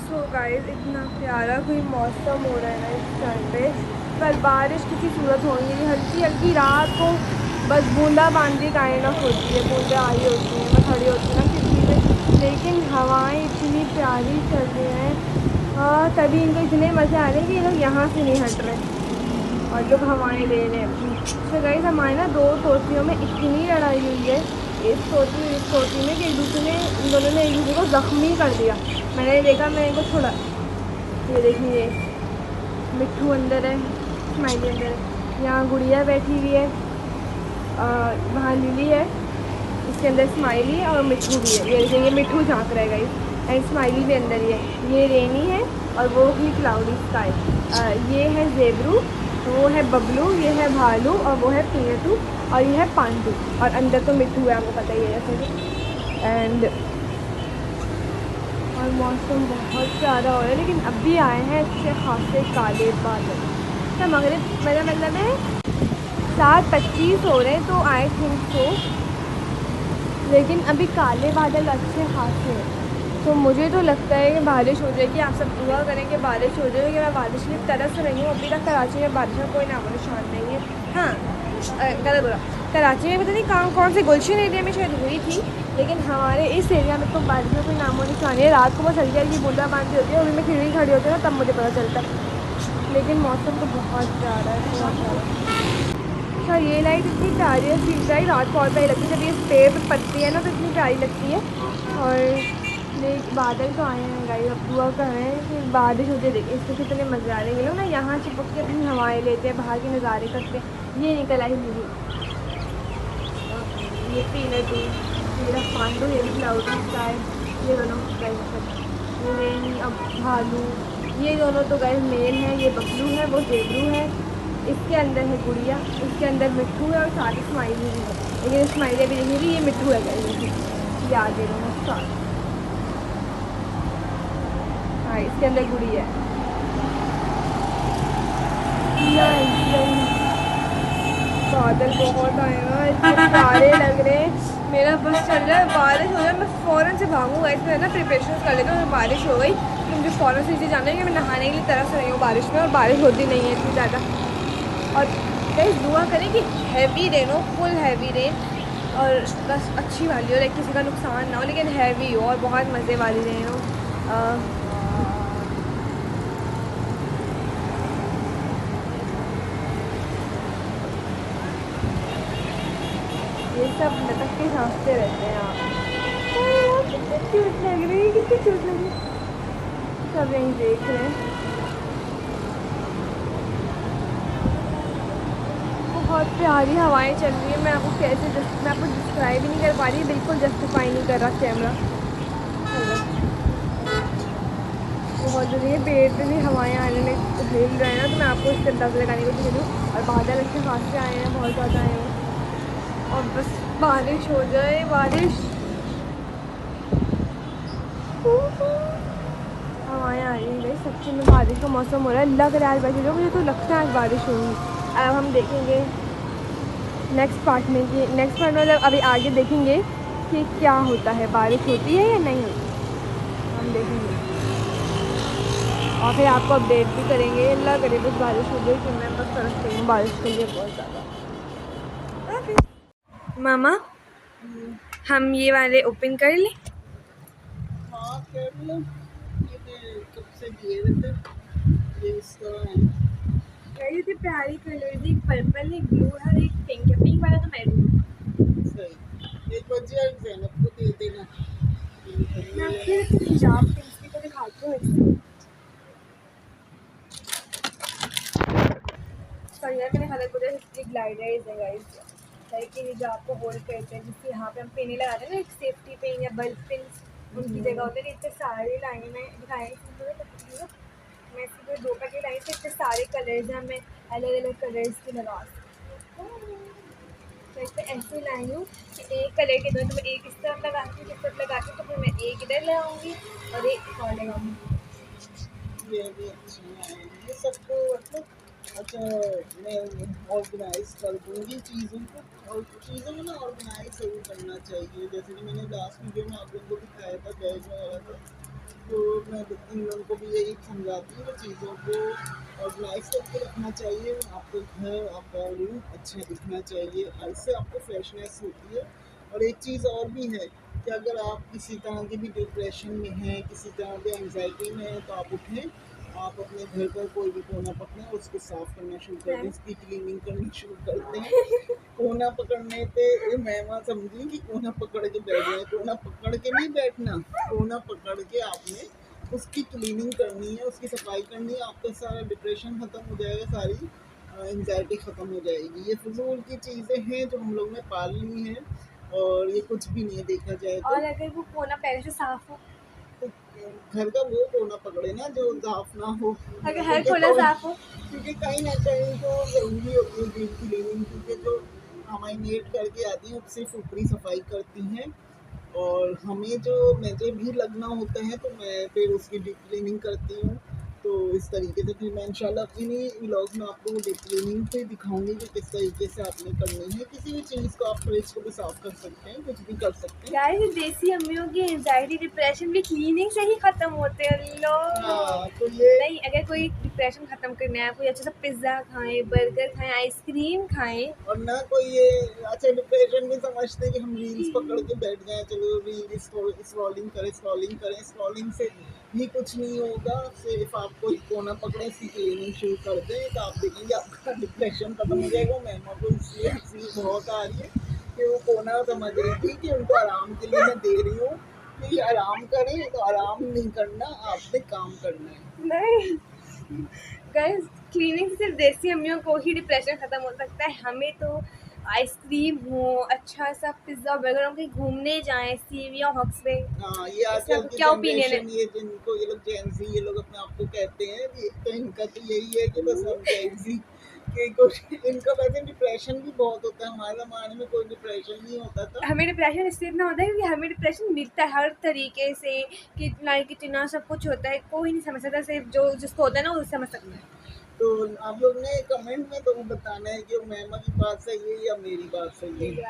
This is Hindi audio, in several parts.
सो गाइस इतना प्यारा कोई मौसम हो रहा है ना इस टाइम पे, पर बारिश की सूरत होगी हल्की हल्की रात को, बस बूंदाबांदी काइंड ऑफ होती है, बूंदें आ रही होती हैं, बस खड़ी होती है ना किसी में, लेकिन हवाएं इतनी प्यारी चल रही हैं। हाँ, तभी इनको इतने मज़े आ रहे हैं कि ये लोग यहाँ से नहीं हट रहे और लोग हवाएं ले रहे हैं अपनी। तो गाइस हमारे ना दो तोतियों में इतनी लड़ाई हुई है, इस तोती और इस तोती में, कि एक दूसरे ने, इन दोनों ने एक दूसरे को ज़ख्मी कर दिया। मैंने देखा, मैं इनको छोड़ा। ये देखिए, मिट्ठू अंदर है, स्माइली अंदर है, यहाँ गुड़िया बैठी हुई है, वहाँ लिली है, इसके अंदर स्माइली है और मिट्ठू भी है। ये देखिए, ये मिट्ठू झाँक रहा है गाइस, एंड स्माइली भी अंदर ही है। ये रेनी है और वो ही क्लाउडी स्काई। ये है जेबरू, वो है बबलू, ये है भालू और वो है पीनटू और ये है पांडू, और अंदर तो मिट्ठू है, आपको पता ही है जैसे। एंड और मौसम बहुत प्यारा हो रहा है, लेकिन अभी आए हैं अच्छे खासे काले बादल। तो मगरिब मेरा मतलब है 7:25 हो रहे हैं, तो आई थिंक सो, लेकिन अभी काले बादल अच्छे खासे हैं। तो मुझे तो लगता है कि बारिश हो जाएगी। आप सब दुआ करें कि बारिश हो जाएगी, क्योंकि मैं बारिश की तरस रही हूँ। अभी तक कराची में बारिश का कोई नामो निशान नहीं है। हाँ, गलत बोला, कराची में पता नहीं कहाँ कौन से गुलशन एरिया में शायद हुई थी, लेकिन हमारे इस एरिया में तो बारिश का कोई नामो निशान नहीं है। रात को बस हल्की हल्की बूंदाबांदी होती है, अभी मैं खिड़की खड़ी होती है ना, तब मुझे पता चलता है। लेकिन मौसम तो बहुत प्यारा है, बहुत प्यारा। अच्छा, ये लाइट इतनी प्यारी है, फील लाइट रात को और प्यारी लगती है, जब ये पेड़ पर पत्ती है ना तो इतनी प्यारी लगती है। और बादल तो आए हैं गाइस, अब दुआ कर रहे हैं कि बारिश होती है। देखिए इससे कितने मज़े आ रहे हैं। ये लोग ना यहाँ चिपक के अपनी हवाएं लेते हैं, बाहर के नज़ारे करते हैं। ये निकल आई लिली, ये पीनट, मेरा पांडू, ये भी क्लाउडी स्काई, ये दोनों रेनी, अब भालू, ये दोनों तो गाइस मेल हैं। ये बबलू है, वो जेबरू है, इसके अंदर है गुड़िया, इसके अंदर मिट्ठू है और सारी स्माइली भी है। लेकिन स्माइली भी देखिए भी, ये मिट्ठू है गाइस, याद दे दो साथ। हाँ, इसके अंदर गुड़िया है। बादल बहुत आए हैं, इतने प्यारे लग रहे हैं। मेरा बस चल रहा है बारिश हो जाए, मैं फ़ौरन से भागूंगा। इसमें ना प्रिपरेशन कर लेती हूँ। बारिश हो गई तो मुझे फ़ौरन से नीचे जाना है, कि मैं नहाने के लिए तरस रही हूँ बारिश में, और बारिश होती नहीं है इतनी ज़्यादा। और गाइस दुआ करें कि हैवी रेन हो, फुल हैवी रेन, और बस अच्छी वाली हो, लाइक किसी का नुकसान ना हो, लेकिन हैवी हो और बहुत मज़े वाली रेन हो। ये सब लटक के झाँकते रहते हैं आप। कितनी क्यूट लग रही है, कितनी क्यूट लग रही है। सब यहीं देख रहे हैं। बहुत प्यारी हवाएं चल रही है। मैं आपको डिस्क्राइब ही नहीं कर पा रही, बिल्कुल जस्टिफाई नहीं कर रहा कैमरा। बहुत जल्दी है, पेड़ पे भी हवाएं आने में हिल रहे हैं ना, तो मैं आपको इससे अंदाज़ा लगाने की कोशिश करूँ। और बादल अच्छे खासे आए हैं, बहुत ज़्यादा आए हैं, और बस बारिश हो जाए, बारिश। हवाएं आ रही है, सच्ची में बारिश का मौसम हो रहा है। लग रहा है वैसे जो, मुझे तो लगता है आज बारिश होगी। अब हम देखेंगे नेक्स्ट पार्ट में, कि नेक्स्ट पार्ट मतलब अभी आगे देखेंगे कि क्या होता है, बारिश होती है या नहीं होती, हम देखेंगे। और फिर आपको अपडेट भी करेंगे। अल्लाह करे बस बारिश हो गई, कि मैं बस तरस रही हूँ बारिश के लिए बहुत ज़्यादा। मामा, हम ये वाले ओपन कर लें? हाँ कर लो, ये कब से दिए थे, ये इसका है। ये प्यारी कलर, एक पर्पल, एक ब्लू है, एक पिंक है। पिंक वाला तो मैरून। सही, एक बच्चे जैनब को दे देना। मैं आपको हिजाब पिंक को दिखाती हूँ। सरिया मैंने हालत बोला, इसकी ग्लाइडर है गाइस, लाइक ये हिजाब को होल्ड करते हैं, जिससे यहाँ पे हम पिन लगाते हैं ना, एक सेफ्टी पिन या बल्ब पिन उनकी जगह होते हैं। इतने सारे लाइन में दिखाए, मैं इसके 2 पैकेट लाई थे, इतने सारे कलर्स हैं, मैं अलग अलग कलर्स की लगा सकती हूँ। तो इस पर ऐसे लाई हूँ कि एक कलर के दो, तो मैं एक इस तरफ लगाती हूँ, इस तरफ लगाती हूँ, तो फिर मैं एक इधर लगाऊंगी और एक और लगाऊंगी। ये भी अच्छा है, ये सबको मतलब अच्छा, मैं ऑर्गेनाइज कर दूंगी चीज़ों को, और चीज़ों को ना ऑर्गेनाइज जरूर करना चाहिए। जैसे कि मैंने लास्ट वीडियो में आप लोगों को दिखाया था बैग वगैरह का, तो मैं इन लोगों को भी यही समझाती हूँ, चीज़ों को ऑर्गेनाइज करके रखना चाहिए। आपको घर, आपका रूम अच्छा दिखना चाहिए, इससे आपको फ्रेशनेस होती है। और एक चीज़ और भी है कि अगर आप किसी तरह की भी डिप्रेशन में हैं, किसी तरह की एंग्जाइटी में हैं, तो आप उठें, आप अपने घर का कोई भी कोना पकड़ें, उसको साफ करना शुरू कर दें, उसकी क्लीनिंग करनी शुरू कर दें। कोना पकड़ने पे मैं वहाँ समझी कि कोना पकड़ के बैठ जाए, कोना पकड़ के नहीं बैठना, कोना पकड़ के आपने उसकी क्लीनिंग करनी है, उसकी सफाई करनी है, आपका सारा डिप्रेशन खत्म हो जाएगा, सारी एंग्जाइटी ख़त्म हो जाएगी। ये फजूल की चीज़ें हैं जो हम लोग ने पाल ली हैं, और ये कुछ भी नहीं है देखा जाए तो। और अगर वो कोना पहले से साफ हो, तो घर का वो कोना पकड़े ना जो साफ ना हो, अगर हर कोना साफ हो, क्योंकि कहीं ना कहीं तो ज़रूरी होती है डीप क्लीनिंग, क्योंकि जो हमाइनेट करके आती हैं सिर्फ ऊपरी सफाई करती हैं, और हमें जो मुझे भी लगना होता है तो मैं फिर उसकी डीप क्लीनिंग करती हूँ। तो इस तरीके से फिर मैं इंशाल्लाह अपनी व्लॉग में आपको डीप क्लीनिंग से दिखाऊंगी कि किस तरीके से आपने करनी है। किसी भी चीज़ को आप फ्रिज को भी साफ कर सकते हैं, कुछ भी कर सकते हैं। यार ये देसी अम्मियों की एंजाइटी डिप्रेशन भी क्लीनिंग से ही खत्म होते हैं लोग। हाँ, तो ये नहीं, अगर कोई डिप्रेशन खत्म करना है, कोई अच्छा सा पिज्ज़ा खाएं, बर्गर खाएं, आइसक्रीम खाएं। और ना कोई ये अच्छा डिप्रेशन भी समझते हैं कि हम रील्स पकड़ के बैठ जाएं, चलो रील स्क्रॉलिंग करें, स्क्रॉलिंग से भी कुछ नहीं होगा। सिर्फ आपको एक कोना पकड़े, इसकी क्लीनिंग शुरू कर दें, तो आप देखेंगे आपका डिप्रेशन खत्म हो जाएगा। मैमा को इसलिए हंसी बहुत आ रही है कि वो कोना समझ रही थी कि उनको आराम के लिए मैं दे रही हूँ कि आराम करें, तो आराम नहीं करना, आपने काम करना है। नहीं गाइस, क्लीनिंग से सिर्फ देसी अम्मियों को ही डिप्रेशन खत्म हो सकता है। हमें तो आइसक्रीम हो, अच्छा सा पिज्ज़ा बर्गर, हम कहीं घूमने जाएं सीविया हॉक्स पे। हाँ, ये इसका आजकल की क्या ओपिनियन है? जनरेशन, ये जिनको ये लोग जेन ज़ी ये लोग अपने आप को कहते हैं, ये तो इनका तो यही है कि बस हम जेन ज़ी के कुछ इनका वैसे डिप्रेशन भी बहुत होता है। हमारे ज़माने में कोई डिप्रेशन नहीं होता था। हमें डिप्रेशन इससे इतना होता है क्योंकि हमें डिप्रेशन मिलता है हर तरीके से, कि लाइक इतना सब कुछ होता है, कोई नहीं समझ सकता, सिर्फ जो जिसको होता है ना वो समझ सकता है। तो आप लोग ने कमेंट में तो बताना है कि मैमा की बात सही है या मेरी बात सही है।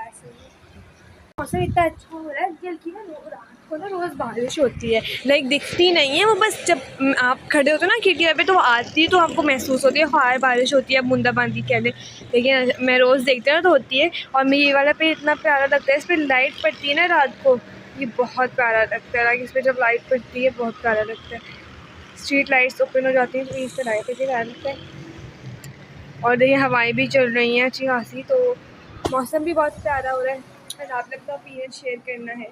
मौसम इतना अच्छा हो रहा है, बल्कि ना रात को ना रोज़ बारिश होती है, लाइक दिखती नहीं है वो, बस जब आप खड़े होते हो ना खिड़की पे तो वो आती है, तो आपको महसूस होती है हाँ बारिश होती है, बूंदाबांदी कह ले, लेकिन मैं रोज़ देखती हूँ ना तो होती है। और मैं ये वाला पे इतना प्यारा लगता है, इस पर लाइट पड़ती है ना रात को, ये बहुत प्यारा लगता है। लाइक इस पर जब लाइट पड़ती है बहुत प्यारा लगता है, स्ट्रीट लाइट्स ओपन हो जाती हैं तो इस पर लाइट पड़ती है, प्यारा लगता है। और देखिए हवाएं भी चल रही हैं अच्छी खासी, तो मौसम भी बहुत प्यारा हो रहा है। और आप लोग का ओपिनियन शेयर करना है।